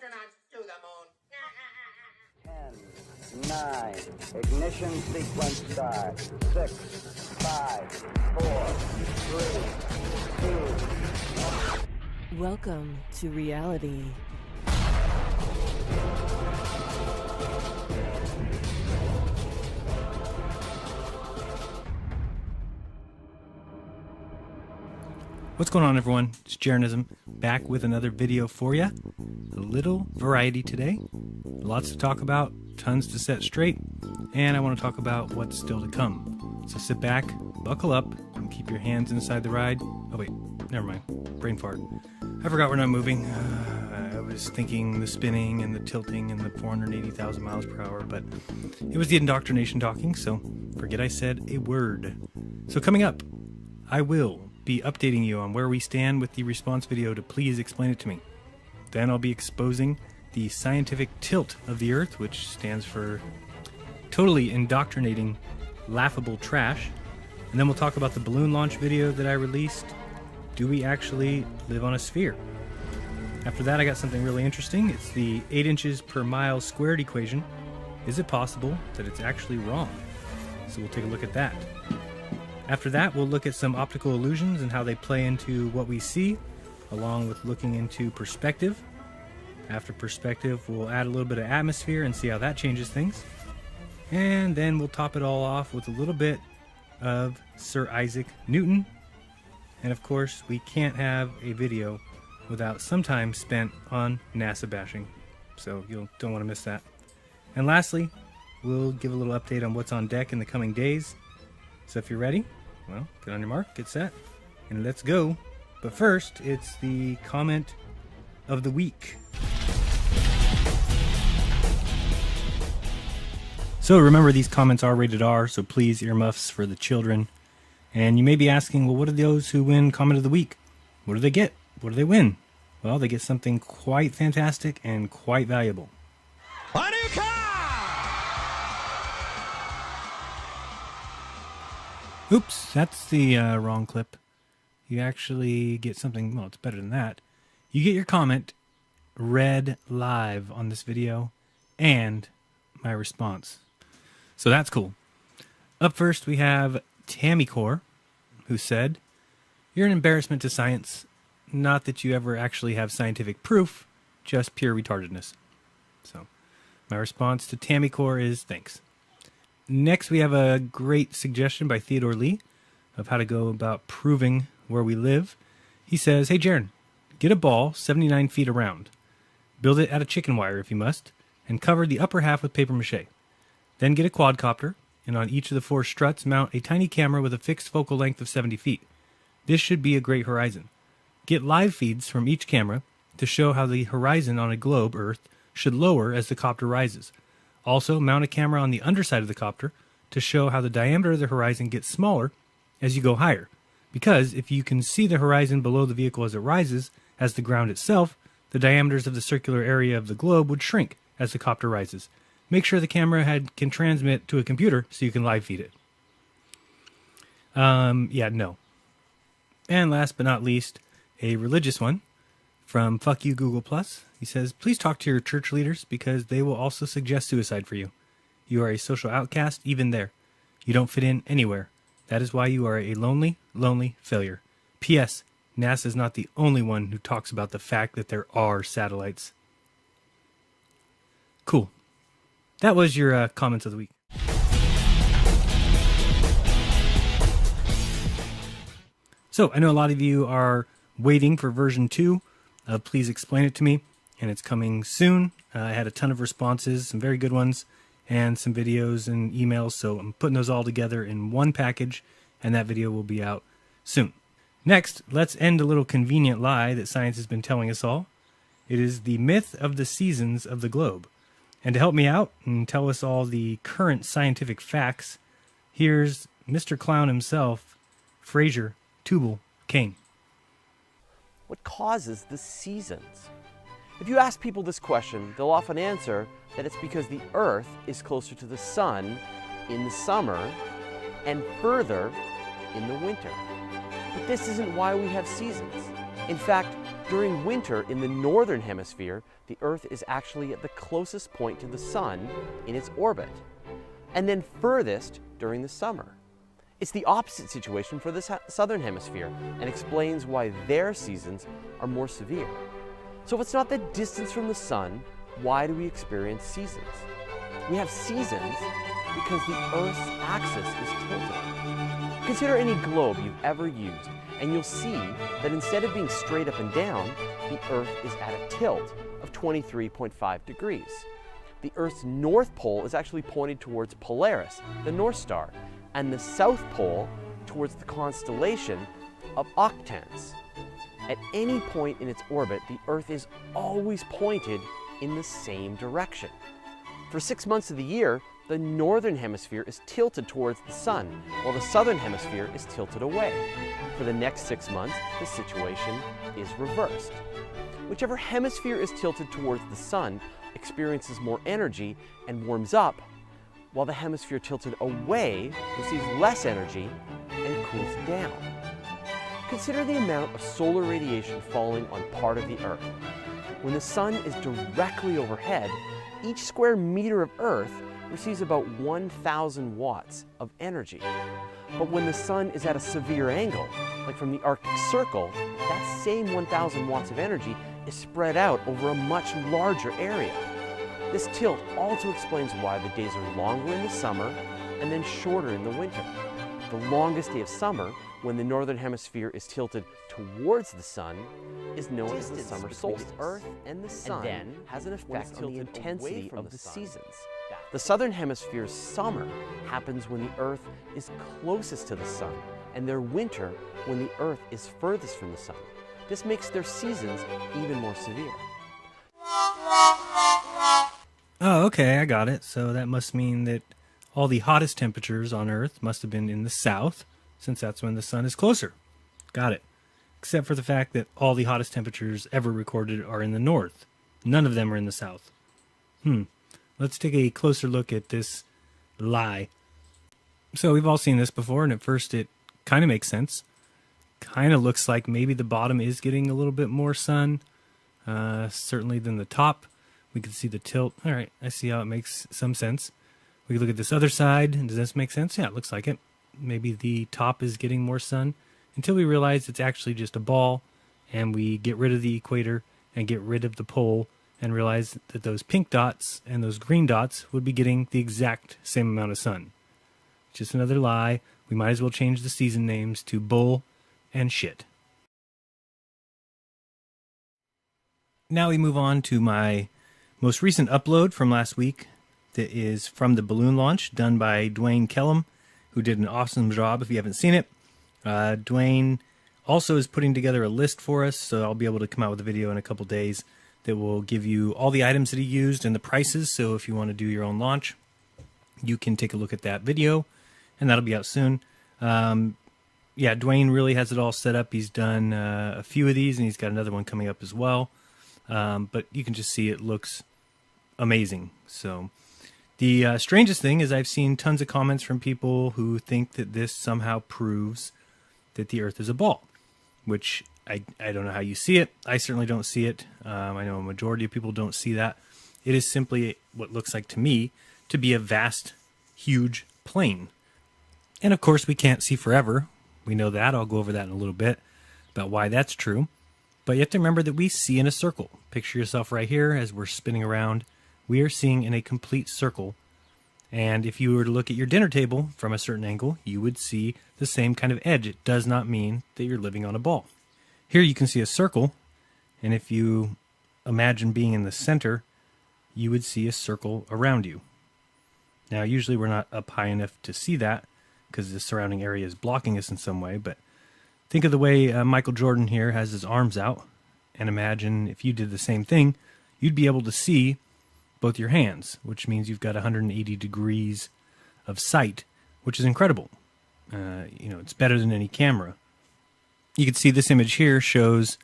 astronauts to the moon. 10, 9, ignition sequence start. 6, 5, 4, 3, 2. Welcome to reality. What's going on, everyone? It's Jeranism, back with another video for you. A little variety today. Lots to talk about, tons to set straight, and I want to talk about what's still to come. So sit back, buckle up, and keep your hands inside the ride. Oh wait, never mind. Brain fart. I forgot we're not moving. I was thinking the spinning and the tilting and the 480,000 miles per hour, but it was the indoctrination talking, so forget I said a word. So coming up, I will be updating you on where we stand with the response video to Please Explain It to Me. Then I'll be exposing the scientific tilt of the Earth, which stands for totally indoctrinating, laughable trash. And then we'll talk about the balloon launch video that I released. Do we actually live on a sphere? After that, I got something really interesting. It's the 8 inches per mile squared equation. Is it possible that it's actually wrong? So we'll take a look at that. After that, we'll look at some optical illusions and how they play into what we see, along with looking into perspective. After perspective, we'll add a little bit of atmosphere and see how that changes things. And then we'll top it all off with a little bit of Sir Isaac Newton. And of course, we can't have a video without some time spent on NASA bashing. So you don't want to miss that. And lastly, we'll give a little update on what's on deck in the coming days. So if you're ready, well, get on your mark, get set, and let's go. But first, it's the comment of the week. So remember, these comments are rated R, so please earmuffs for the children. And you may be asking, well, what are those who win comment of the week? What do they get? What do they win? Well, they get something quite fantastic and quite valuable. A new car! Oops, that's the wrong clip. You actually get something, well, it's better than that. You get your comment read live on this video and my response. So that's cool. Up first, we have Tammy Core, who said, "You're an embarrassment to science. Not that you ever actually have scientific proof, just pure retardedness." So my response to Tammy Core is thanks. Next, we have a great suggestion by Theodore Lee of how to go about proving where we live. He says, "Hey, Jaren, get a ball 79 feet around. Build it out of chicken wire if you must, and cover the upper half with paper mache. Then get a quadcopter, and on each of the 4 struts, mount a tiny camera with a fixed focal length of 70 feet. This should be a great horizon. Get live feeds from each camera to show how the horizon on a globe, Earth, should lower as the copter rises. Also, mount a camera on the underside of the copter to show how the diameter of the horizon gets smaller as you go higher. Because if you can see the horizon below the vehicle as it rises, as the ground itself, the diameters of the circular area of the globe would shrink as the copter rises. Make sure the camera can transmit to a computer so you can live feed it." No. And last but not least, a religious one from Fuck You Google+. He says, "Please talk to your church leaders because they will also suggest suicide for you. You are a social outcast even there. You don't fit in anywhere. That is why you are a lonely, lonely failure. P.S. NASA is not the only one who talks about the fact that there are satellites." Cool. That was your comments of the week. So I know a lot of you are waiting for version 2 of Please Explain It to Me, and it's coming soon. I had a ton of responses, some very good ones, and some videos and emails, so I'm putting those all together in one package, and that video will be out soon. Next, let's end a little convenient lie that science has been telling us all. It is the myth of the seasons of the globe. And to help me out and tell us all the current scientific facts, here's Mr. Clown himself, Fraser Tubal Kane. What causes the seasons? If you ask people this question, they'll often answer that it's because the Earth is closer to the sun in the summer and further in the winter. But this isn't why we have seasons. In fact, during winter in the northern hemisphere, the Earth is actually at the closest point to the sun in its orbit, and then furthest during the summer. It's the opposite situation for the southern hemisphere and explains why their seasons are more severe. So if it's not the distance from the sun, why do we experience seasons? We have seasons because the Earth's axis is tilted. Consider any globe you've ever used, and you'll see that instead of being straight up and down, the Earth is at a tilt of 23.5 degrees. The Earth's north pole is actually pointed towards Polaris, the North Star, and the south pole towards the constellation of Octans. At any point in its orbit, the Earth is always pointed in the same direction. For 6 months of the year, the northern hemisphere is tilted towards the sun, while the southern hemisphere is tilted away. For the next 6 months, the situation is reversed. Whichever hemisphere is tilted towards the sun experiences more energy and warms up, while the hemisphere tilted away receives less energy and cools down. Consider the amount of solar radiation falling on part of the Earth. When the sun is directly overhead, each square meter of Earth receives about 1,000 watts of energy. But when the sun is at a severe angle, like from the Arctic Circle, that same 1,000 watts of energy is spread out over a much larger area. This tilt also explains why the days are longer in the summer and then shorter in the winter. The longest day of summer, when the northern hemisphere is tilted towards the sun, is known as the summer solstice. The Earth and the sun then has an effect on the intensity of the seasons. The southern hemisphere's summer happens when the Earth is closest to the sun, and their winter when the Earth is furthest from the sun. This makes their seasons even more severe. Oh, okay, I got it. So that must mean that all the hottest temperatures on Earth must have been in the south, since that's when the sun is closer. Got it. Except for the fact that all the hottest temperatures ever recorded are in the north. None of them are in the south. Let's take a closer look at this lie. So we've all seen this before, and at first it kind of makes sense. Kind of looks like maybe the bottom is getting a little bit more sun, certainly than the top. We can see the tilt. All right, I see how it makes some sense. We can look at this other side. Does this make sense? Yeah, it looks like it. Maybe the top is getting more sun until we realize it's actually just a ball, and we get rid of the equator and get rid of the pole and realize that those pink dots and those green dots would be getting the exact same amount of sun. Just another lie. We might as well change the season names to bull and shit. Now we move on to my most recent upload from last week that is from the balloon launch done by Dwayne Kellum, who did an awesome job if you haven't seen it. Dwayne also is putting together a list for us, so I'll be able to come out with a video in a couple days that will give you all the items that he used and the prices, so if you want to do your own launch, you can take a look at that video, and that'll be out soon. Yeah, Dwayne really has it all set up. He's done a few of these, and he's got another one coming up as well. But you can just see it looks amazing. So the strangest thing is I've seen tons of comments from people who think that this somehow proves that the Earth is a ball, which I don't know how you see it. I certainly don't see it. I know a majority of people don't see that. It is simply what looks like to me to be a vast, huge plane. And of course, we can't see forever. We know that. I'll go over that in a little bit about why that's true. But you have to remember that we see in a circle. Picture yourself right here as we're spinning around. We are seeing in a complete circle. And if you were to look at your dinner table from a certain angle, you would see the same kind of edge. It does not mean that you're living on a ball. Here you can see a circle, and if you imagine being in the center, you would see a circle around you. Now, usually we're not up high enough to see that because the surrounding area is blocking us in some way, but think of the way Michael Jordan here has his arms out, and imagine if you did the same thing, you'd be able to see both your hands, which means you've got 180 degrees of sight, which is incredible. It's better than any camera. You can see this image here shows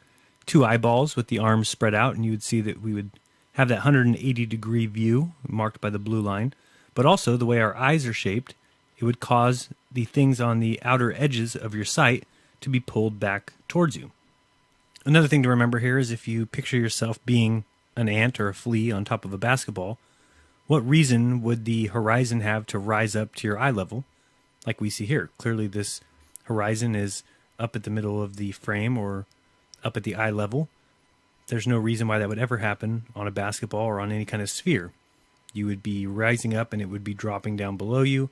two eyeballs with the arms spread out, and you would see that we would have that 180 degree view marked by the blue line, but also the way our eyes are shaped, it would cause the things on the outer edges of your sight to be pulled back towards you. Another thing to remember here is if you picture yourself being an ant or a flea on top of a basketball, what reason would the horizon have to rise up to your eye level like we see here? Clearly this horizon is up at the middle of the frame or up at the eye level. There's no reason why that would ever happen on a basketball or on any kind of sphere. You would be rising up and it would be dropping down below you,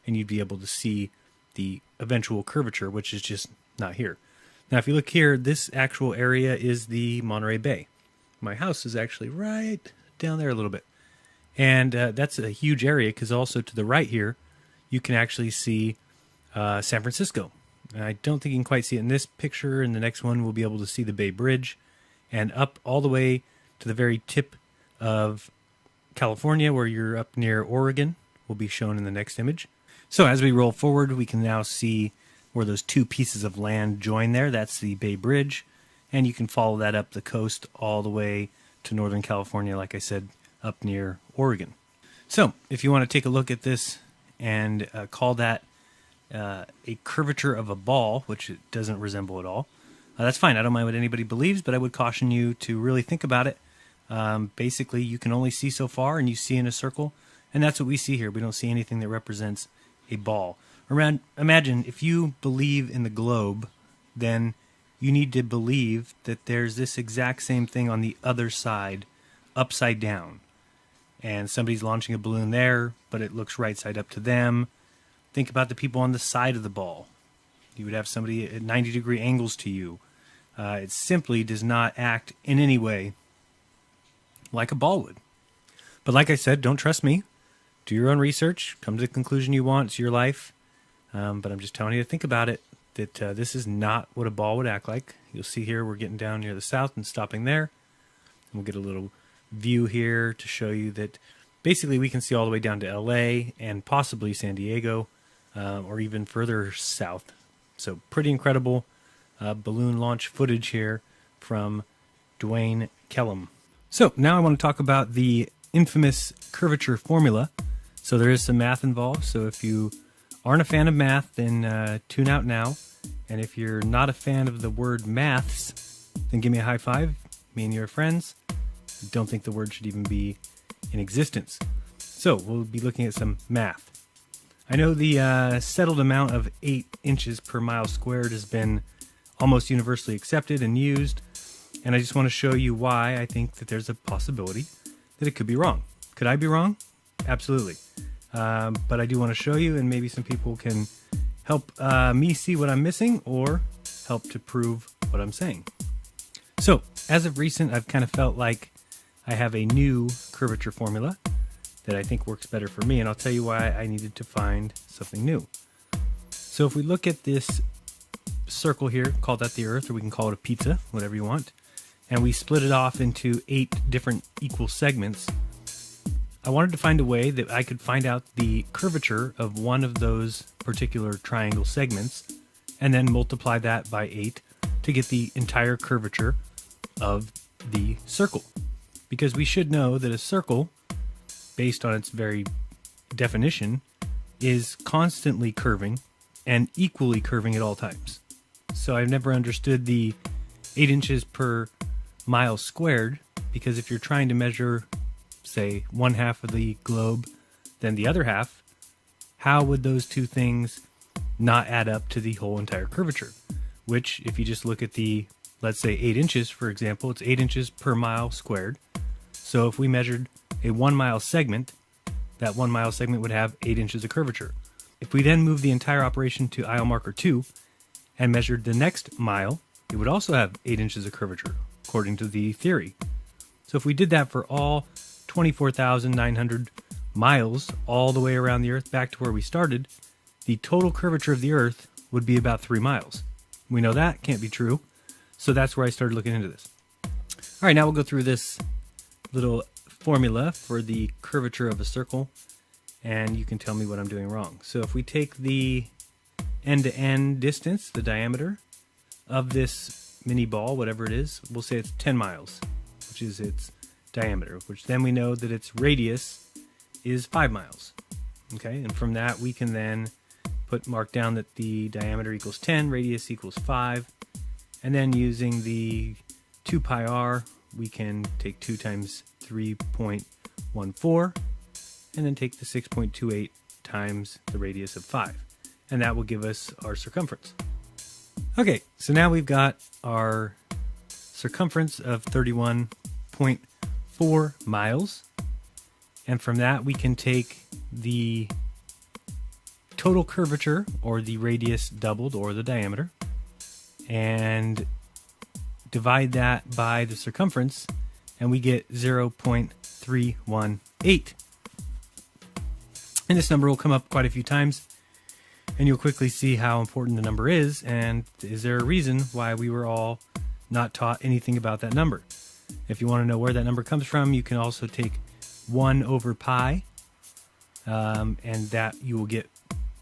and you'd be able to see the eventual curvature, which is just not here. Now, if you look here, this actual area is the Monterey Bay. My house is actually right down there a little bit. And that's a huge area because also to the right here, you can actually see San Francisco. And I don't think you can quite see it in this picture. In the next one, we'll be able to see the Bay Bridge. And up all the way to the very tip of California, where you're up near Oregon, will be shown in the next image. So as we roll forward, we can now see where those two pieces of land join there. That's the Bay Bridge. And you can follow that up the coast all the way to Northern California, like I said, up near Oregon. So if you want to take a look at this and call that a curvature of a ball, which it doesn't resemble at all, that's fine. I don't mind what anybody believes, but I would caution you to really think about it. Basically, you can only see so far, and you see in a circle, and that's what we see here. We don't see anything that represents a ball. Imagine if you believe in the globe, then you need to believe that there's this exact same thing on the other side, upside down. And somebody's launching a balloon there, but it looks right side up to them. Think about the people on the side of the ball. You would have somebody at 90-degree angles to you. It simply does not act in any way like a ball would. But like I said, don't trust me. Do your own research. Come to the conclusion you want. It's your life. But I'm just telling you to think about it, that this is not what a ball would act like. You'll see here we're getting down near the south and stopping there. And we'll get a little view here to show you that basically we can see all the way down to LA and possibly San Diego or even further south. So pretty incredible balloon launch footage here from Dwayne Kellum. So now I want to talk about the infamous curvature formula. So there is some math involved. So if you aren't a fan of math, then tune out now. And if you're not a fan of the word maths, then give me a high five. Me and you are friends. Don't think the word should even be in existence. So we'll be looking at some math. I know the settled amount of 8 inches per mile squared has been almost universally accepted and used, and I just want to show you why I think that there's a possibility that it could be wrong. Could I be wrong? Absolutely. But I do want to show you, and maybe some people can help me see what I'm missing or help to prove what I'm saying. So, as of recent, I've kind of felt like I have a new curvature formula that I think works better for me, and I'll tell you why I needed to find something new. So if we look at this circle here, call that the Earth, or we can call it a pizza, whatever you want, and we split it off into 8 different equal segments, I wanted to find a way that I could find out the curvature of one of those particular triangle segments, and then multiply that by 8 to get the entire curvature of the circle. Because we should know that a circle, based on its very definition, is constantly curving and equally curving at all times. So I've never understood the 8 inches per mile squared, because if you're trying to measure, say, one half of the globe, then the other half, how would those two things not add up to the whole entire curvature? Which, if you just look at the, let's say 8 inches, for example, it's 8 inches per mile squared. So if we measured a 1 mile segment, that 1 mile segment would have 8 inches of curvature. If we then move the entire operation to aisle marker 2 and measured the next mile, it would also have 8 inches of curvature, according to the theory. So if we did that for all 24,900 miles all the way around the Earth back to where we started, the total curvature of the Earth would be about 3 miles. We know that can't be true, so that's where I started looking into this. All right, now we'll go through this little formula for the curvature of a circle, and you can tell me what I'm doing wrong. So if we take the end-to-end distance, the diameter of this mini ball, whatever it is, we'll say it's 10 miles, which is its diameter, which then we know that its radius is 5 miles. Okay, and from that we can then mark down that the diameter equals 10, radius equals 5, And then using the 2 pi r, we can take 2 times 3.14, and then take the 6.28 times the radius of 5. And that will give us our circumference. Okay, so now we've got our circumference of 31.4 miles. And from that, we can take the total curvature, or the radius doubled, or the diameter, and divide that by the circumference, and we get 0.318. And this number will come up quite a few times, and you'll quickly see how important the number is, and is there a reason why we were all not taught anything about that number. If you want to know where that number comes from, you can also take 1 over pi, and that you will get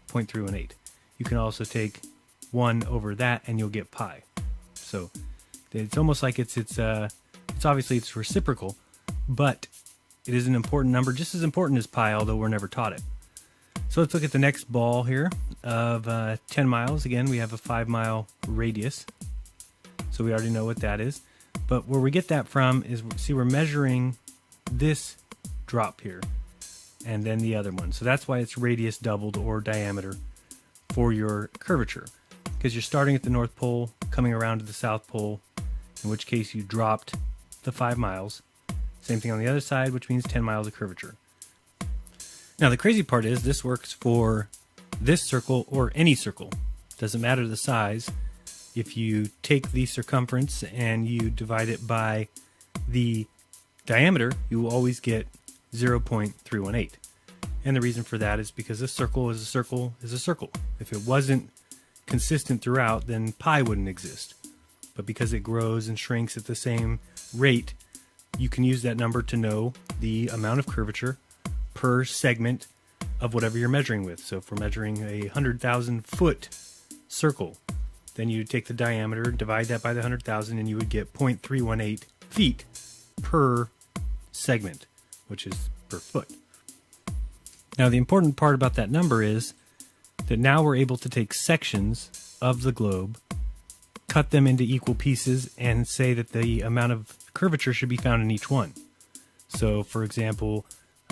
0.318. You can also take 1 over that, and you'll get pi. So it's almost like it's obviously it's reciprocal, but it is an important number, just as important as pi, although we're never taught it. So let's look at the next ball here of 10 miles. Again, we have a 5-mile radius, so we already know what that is. But where we get that from is, see, we're measuring this drop here and then the other one. So that's why it's radius doubled, or diameter, for your curvature, because you're starting at the North Pole, coming around to the South Pole, in which case you dropped the 5 miles. Same thing on the other side, which means 10 miles of curvature. Now the crazy part is this works for this circle or any circle. Doesn't matter the size. If you take the circumference and you divide it by the diameter, you will always get 0.318. And the reason for that is because a circle is a circle is a circle. If it wasn't consistent throughout, then pi wouldn't exist. But because it grows and shrinks at the same rate, you can use that number to know the amount of curvature per segment of whatever you're measuring with. So if we're measuring a 100,000 foot circle, then you take the diameter, divide that by the 100,000, and you would get 0.318 feet per segment, which is per foot. Now the important part about that number is that now we're able to take sections of the globe, cut them into equal pieces, and say that the amount of curvature should be found in each one. So for example,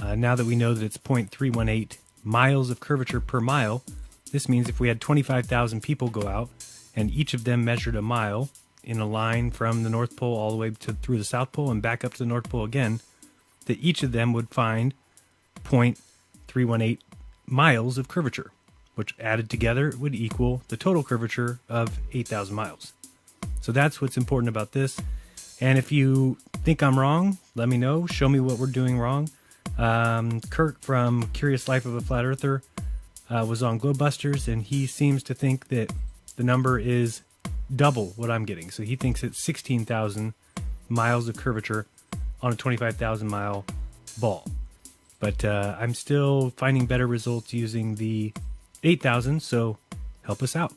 now that we know that it's 0.318 miles of curvature per mile, this means if we had 25,000 people go out and each of them measured a mile in a line from the North Pole all the way through the South Pole and back up to the North Pole again, that each of them would find 0.318 miles of curvature, which added together would equal the total curvature of 8,000 miles. So that's what's important about this. And if you think I'm wrong, let me know. Show me what we're doing wrong. Kirk from Curious Life of a Flat Earther was on Globebusters, and he seems to think that the number is double what I'm getting. So he thinks it's 16,000 miles of curvature on a 25,000 mile ball. But I'm still finding better results using the 8,000, so help us out.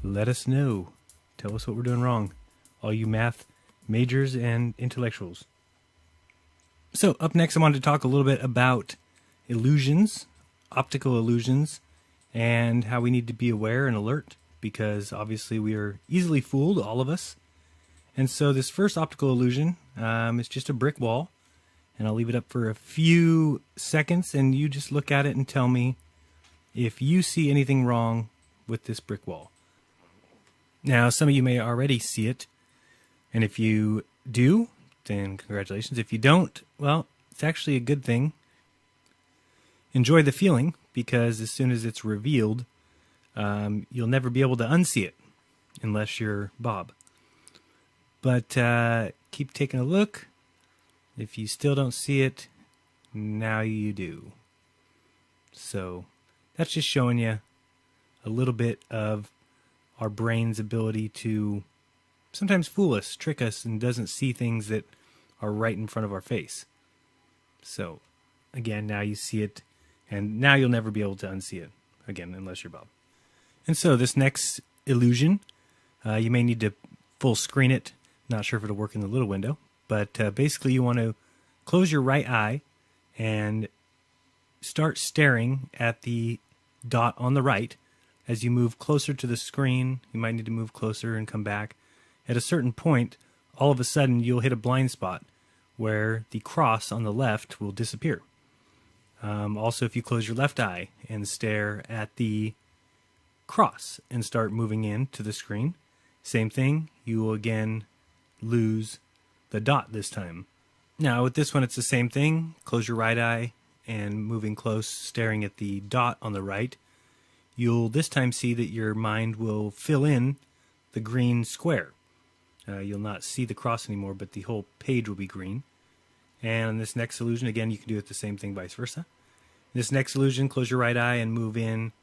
Let us know. Tell us what we're doing wrong, all you math majors and intellectuals. So up next, I wanted to talk a little bit about illusions, optical illusions, and how we need to be aware and alert, because obviously we are easily fooled, all of us. And so this first optical illusion is just a brick wall, and I'll leave it up for a few seconds, and you just look at it and tell me if you see anything wrong with this brick wall. Now, some of you may already see it, and if you do, then congratulations. If you don't, well, it's actually a good thing. Enjoy the feeling, because as soon as it's revealed, you'll never be able to unsee it, unless you're Bob. But keep taking a look. If you still don't see it, now you do. So that's just showing you a little bit of our brain's ability to sometimes fool us, trick us, and doesn't see things that are right in front of our face. So again, now you see it, and now you'll never be able to unsee it again, unless you're Bob. And so this next illusion, you may need to full screen it. Not sure if it'll work in the little window, but basically you want to close your right eye and start staring at the dot on the right. As you move closer to the screen, you might need to move closer and come back. at a certain point, all of a sudden you'll hit a blind spot where the cross on the left will disappear. Also, if you close your left eye and stare at the cross and start moving into the screen, same thing, you will again lose the dot this time. Now with this one it's the same thing. Close your right eye and moving close, staring at the dot on the right, you'll this time see that your mind will fill in the green square. You'll not see the cross anymore, but the whole page will be green. And in this next illusion, again, you can do it the same thing vice versa. In this next illusion, close your right eye and move in,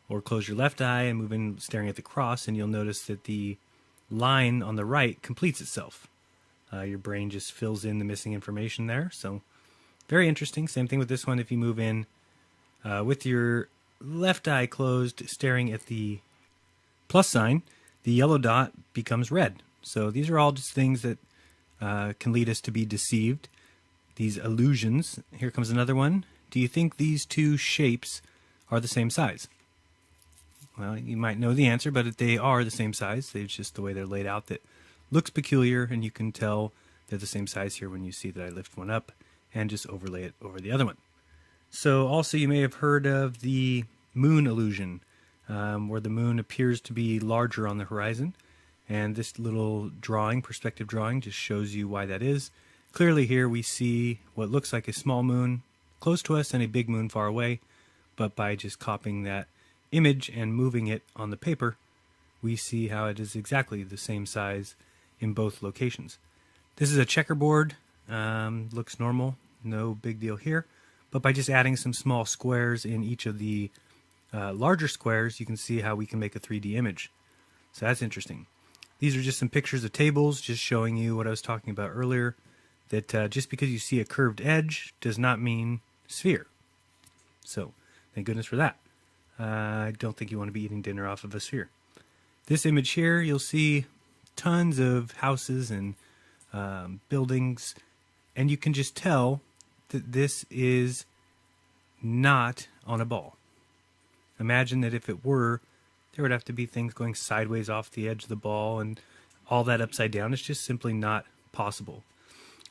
or close your left eye and move in staring at the cross, and you'll notice that the line on the right completes itself. Your brain just fills in the missing information there. So very interesting. Same thing with this one. If you move in with your left eye closed, staring at the plus sign, the yellow dot becomes red. So these are all just things that can lead us to be deceived. These illusions. Here comes another one. Do you think these two shapes are the same size? Well, you might know the answer, but they are the same size. It's just the way they're laid out that looks peculiar, and you can tell they're the same size here when you see that I lift one up and just overlay it over the other one. So also you may have heard of the moon illusion, where the moon appears to be larger on the horizon. And this little drawing, perspective drawing, just shows you why that is. Clearly here we see what looks like a small moon close to us and a big moon far away, but by just copying that image and moving it on the paper, we see how it is exactly the same size in both locations. This is a checkerboard, looks normal, no big deal here, but by just adding some small squares in each of the larger squares, you can see how we can make a 3D image. So that's interesting. These are just some pictures of tables, just showing you what I was talking about earlier, that just because you see a curved edge does not mean sphere. So, thank goodness for that. I don't think you want to be eating dinner off of a sphere. This image here, you'll see tons of houses and buildings, and you can just tell that this is not on a ball. Imagine that if it were, there would have to be things going sideways off the edge of the ball and all that upside down. It's just simply not possible.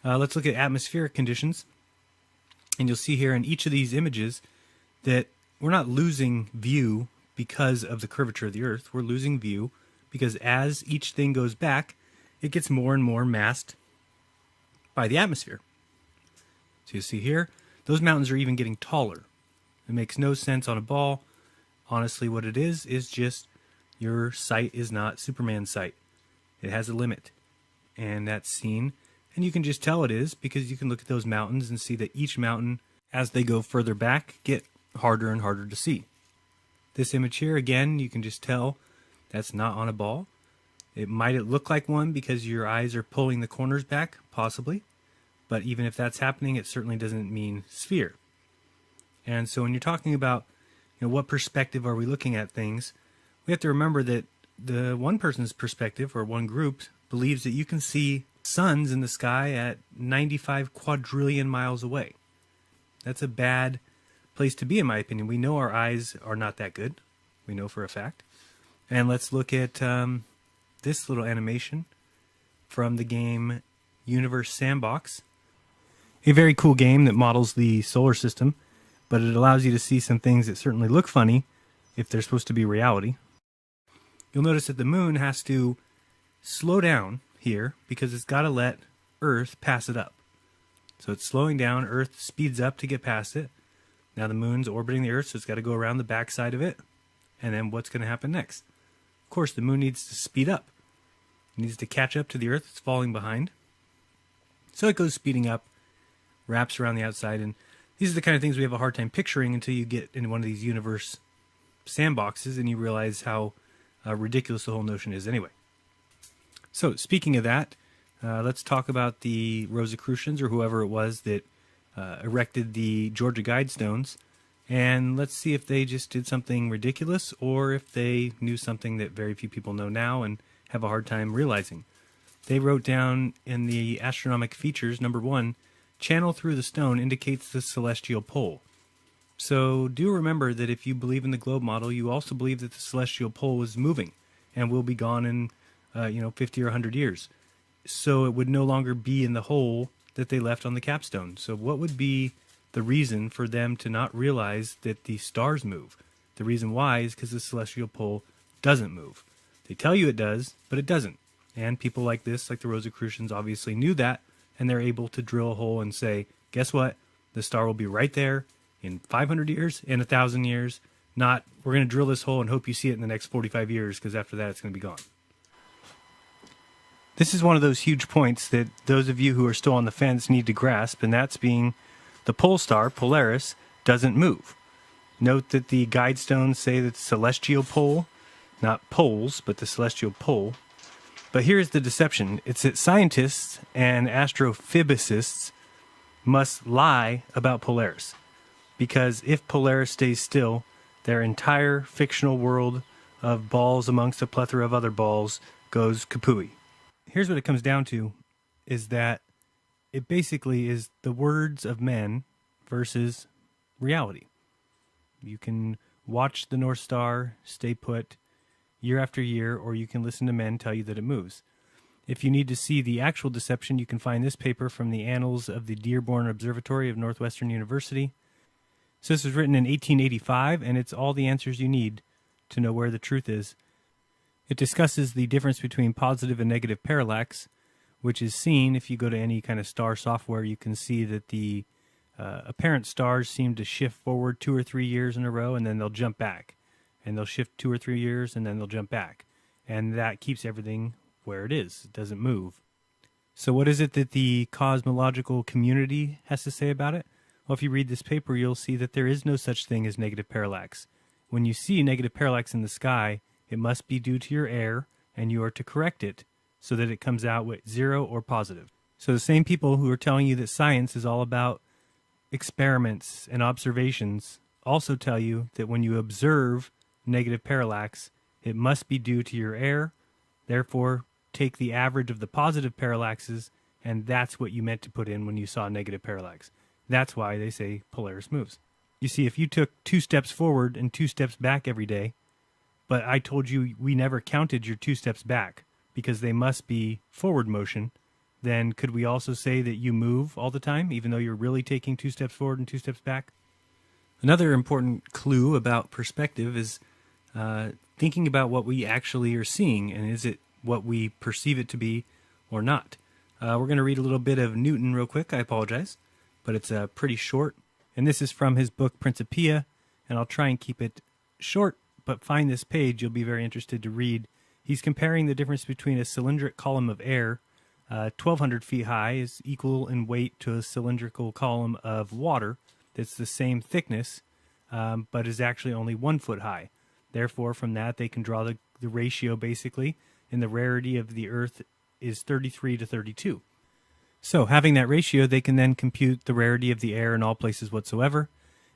Let's look at atmospheric conditions. And you'll see here in each of these images that we're not losing view because of the curvature of the Earth. We're losing view because as each thing goes back, it gets more and more masked by the atmosphere. So you see here, those mountains are even getting taller. It makes no sense on a ball. Honestly, what it is just your sight is not Superman's sight. It has a limit, and that's seen, and you can just tell it is because you can look at those mountains and see that each mountain, as they go further back, get harder and harder to see. This image here, again, you can just tell that's not on a ball. It might look like one because your eyes are pulling the corners back, possibly, but even if that's happening, it certainly doesn't mean sphere. And so when you're talking about what perspective are we looking at things, we have to remember that the one person's perspective, or one group, believes that you can see suns in the sky at 95 quadrillion miles away. That's a bad place to be, in my opinion. We know our eyes are not that good. We know for a fact. And let's look at this little animation from the game Universe Sandbox. A very cool game that models the solar system, but it allows you to see some things that certainly look funny if they're supposed to be reality. You'll notice that the moon has to slow down here because it's got to let Earth pass it up. So it's slowing down, Earth speeds up to get past it. Now the moon's orbiting the Earth, so it's got to go around the backside of it. And then what's going to happen next? Of course, the moon needs to speed up. It needs to catch up to the Earth that's falling behind. So it goes speeding up, wraps around the outside, and these are the kind of things we have a hard time picturing until you get into one of these universe sandboxes and you realize how ridiculous the whole notion is anyway. So speaking of that, let's talk about the Rosicrucians, or whoever it was that erected the Georgia Guidestones, and let's see if they just did something ridiculous or if they knew something that very few people know now and have a hard time realizing. They wrote down in the astronomic features, number 1, channel through the stone indicates the celestial pole. So do remember that if you believe in the globe model, you also believe that the celestial pole is moving and will be gone in 50 or 100 years. So it would no longer be in the hole that they left on the capstone. So what would be the reason for them to not realize that the stars move? The reason why is because the celestial pole doesn't move. They tell you it does, but it doesn't. And people like this, like the Rosicrucians, obviously knew that, and they're able to drill a hole and say, guess what? The star will be right there in 500 years, in 1,000 years. Not, we're going to drill this hole and hope you see it in the next 45 years, because after that it's going to be gone. This is one of those huge points that those of you who are still on the fence need to grasp, and that's being the pole star, Polaris, doesn't move. Note that the guide stones say that the celestial pole, not poles, but the celestial pole. But here's the deception. It's that scientists and astrophysicists must lie about Polaris. Because if Polaris stays still, their entire fictional world of balls amongst a plethora of other balls goes kapooey. Here's what it comes down to, is that it basically is the words of men versus reality. You can watch the North Star stay put year after year, or you can listen to men tell you that it moves. If you need to see the actual deception, you can find this paper from the Annals of the Dearborn Observatory of Northwestern University. So this was written in 1885, and it's all the answers you need to know where the truth is. It discusses the difference between positive and negative parallax, which is seen if you go to any kind of star software. You can see that the apparent stars seem to shift forward 2 or 3 years in a row, and then they'll jump back. And they'll shift 2 or 3 years, and then they'll jump back. And that keeps everything where it is. It doesn't move. So what is it that the cosmological community has to say about it? Well, if you read this paper, you'll see that there is no such thing as negative parallax. When you see negative parallax in the sky, it must be due to your air, and you are to correct it so that it comes out with 0 or positive. So the same people who are telling you that science is all about experiments and observations also tell you that when you observe negative parallax, it must be due to your air. Therefore, take the average of the positive parallaxes, and that's what you meant to put in when you saw negative parallax. That's why they say Polaris moves. You see, if you took 2 steps forward and 2 steps back every day, but I told you we never counted your 2 steps back because they must be forward motion, then could we also say that you move all the time, even though you're really taking 2 steps forward and 2 steps back? Another important clue about perspective is thinking about what we actually are seeing, and is it what we perceive it to be or not. We're going to read a little bit of Newton real quick. I apologize, but it's pretty short. And this is from his book Principia, and I'll try and keep it short, but find this page. You'll be very interested to read. He's comparing the difference between a cylindric column of air, 1,200 feet high, is equal in weight to a cylindrical column of water that's the same thickness, but is actually only 1 foot high. Therefore, from that, they can draw the ratio, basically, and the rarity of the Earth is 33 to 32. So, having that ratio, they can then compute the rarity of the air in all places whatsoever,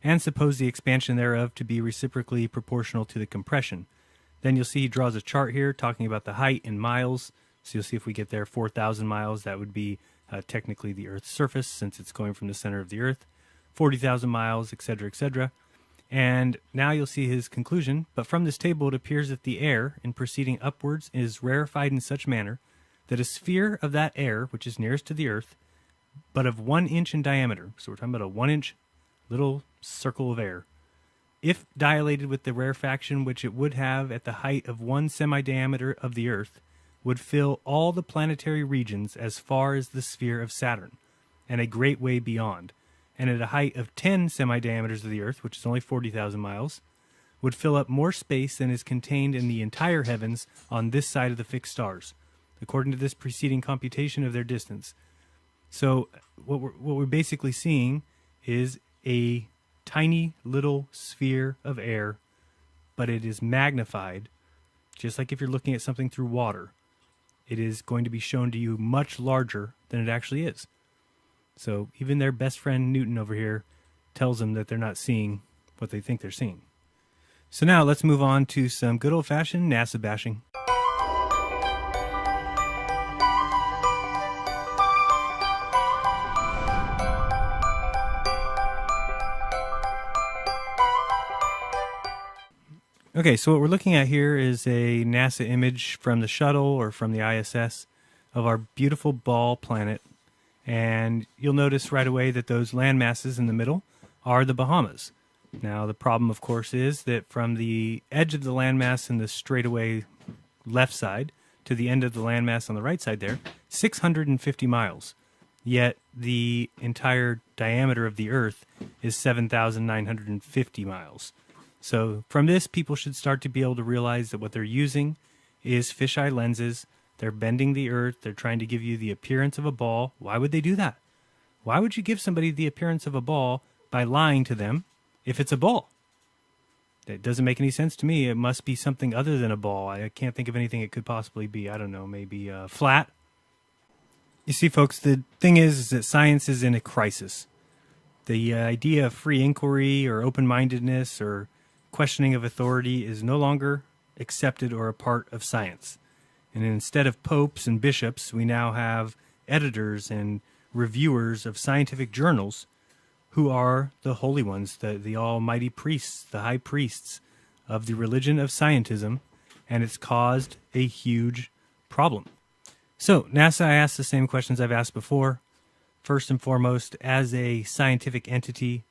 and suppose the expansion thereof to be reciprocally proportional to the compression. Then you'll see he draws a chart here talking about the height in miles. So you'll see if we get there 4,000 miles, that would be technically the Earth's surface, since it's going from the center of the Earth. 40,000 miles, etc., etc. And now you'll see his conclusion. But from this table, it appears that the air, in proceeding upwards, is rarefied in such manner that a sphere of that air, which is nearest to the Earth, but of 1 inch in diameter, so we're talking about a 1 inch little circle of air, if dilated with the rarefaction which it would have at the height of 1 semi-diameter of the Earth, would fill all the planetary regions as far as the sphere of Saturn, and a great way beyond, and at a height of 10 semi-diameters of the Earth, which is only 40,000 miles, would fill up more space than is contained in the entire heavens on this side of the fixed stars, according to this preceding computation of their distance. So what we're basically seeing is a tiny little sphere of air, but it is magnified, just like if you're looking at something through water. It is going to be shown to you much larger than it actually is. So even their best friend Newton over here tells them that they're not seeing what they think they're seeing. So now let's move on to some good old-fashioned NASA bashing. Okay, so what we're looking at here is a NASA image from the shuttle or from the ISS of our beautiful ball planet. And you'll notice right away that those land masses in the middle are the Bahamas. Now, the problem, of course, is that from the edge of the landmass in the straightaway left side to the end of the landmass on the right side there, 650 miles. Yet the entire diameter of the Earth is 7,950 miles. So from this, people should start to be able to realize that what they're using is fisheye lenses. They're bending the Earth. They're trying to give you the appearance of a ball. Why would they do that? Why would you give somebody the appearance of a ball by lying to them if it's a ball? That doesn't make any sense to me. It must be something other than a ball. I can't think of anything it could possibly be. I don't know, maybe flat. You see, folks, the thing is that science is in a crisis. The idea of free inquiry or open-mindedness or questioning of authority is no longer accepted or a part of science. And instead of popes and bishops, we now have editors and reviewers of scientific journals who are the holy ones, the almighty priests, the high priests of the religion of scientism, and it's caused a huge problem. So, NASA, I asked the same questions I've asked before. First and foremost, as a scientific entity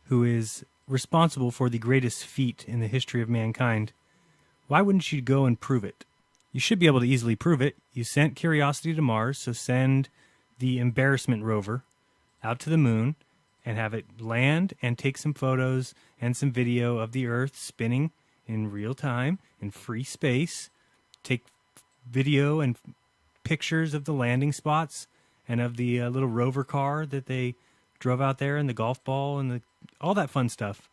who is responsible for the greatest feat in the history of mankind, why wouldn't you go and prove it? You should be able to easily prove it. You sent Curiosity to Mars, so send the Embarrassment rover out to the moon and have it land and take some photos and some video of the Earth spinning in real time in free space. Take video and pictures of the landing spots and of the little rover car that they drove out there and the golf ball and all that fun stuff.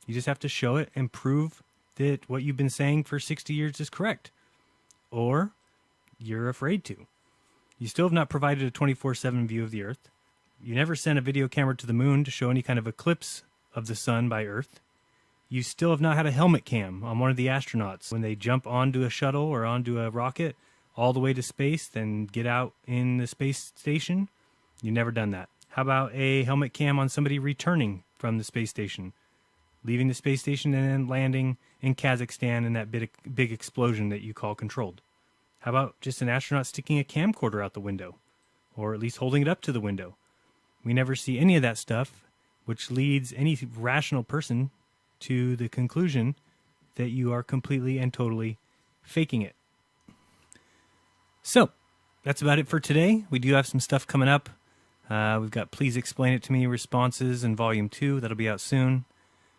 You just have to show it and prove that what you've been saying for 60 years is correct. Or you're afraid to. You still have not provided a 24/7 view of the Earth. You never sent a video camera to the moon to show any kind of eclipse of the sun by Earth. You still have not had a helmet cam on one of the astronauts when they jump onto a shuttle or onto a rocket all the way to space, then get out in the space station. You've never done that. How about a helmet cam on somebody returning from the space station, leaving the space station and then landing in Kazakhstan in that big explosion that you call controlled? How about just an astronaut sticking a camcorder out the window, or at least holding it up to the window? We never see any of that stuff, which leads any rational person to the conclusion that you are completely and totally faking it. So, that's about it for today. We do have some stuff coming up. We've got Please Explain It to Me responses in Volume 2. That'll be out soon.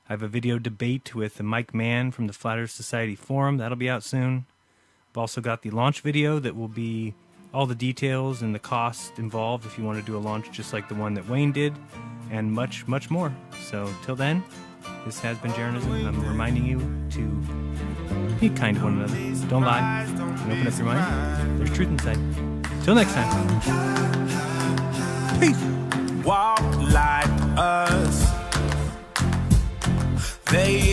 I have a video debate with Mike Mann from the Flat Earth Society Forum. That'll be out soon. I've also got the launch video that will be all the details and the cost involved if you want to do a launch just like the one that Wayne did, and much, much more. So, till then, this has been Jeranism. I'm reminding you to be kind to one another. Don't lie. And open up your mind. There's truth inside. Till next time. Peace. Walk like us. They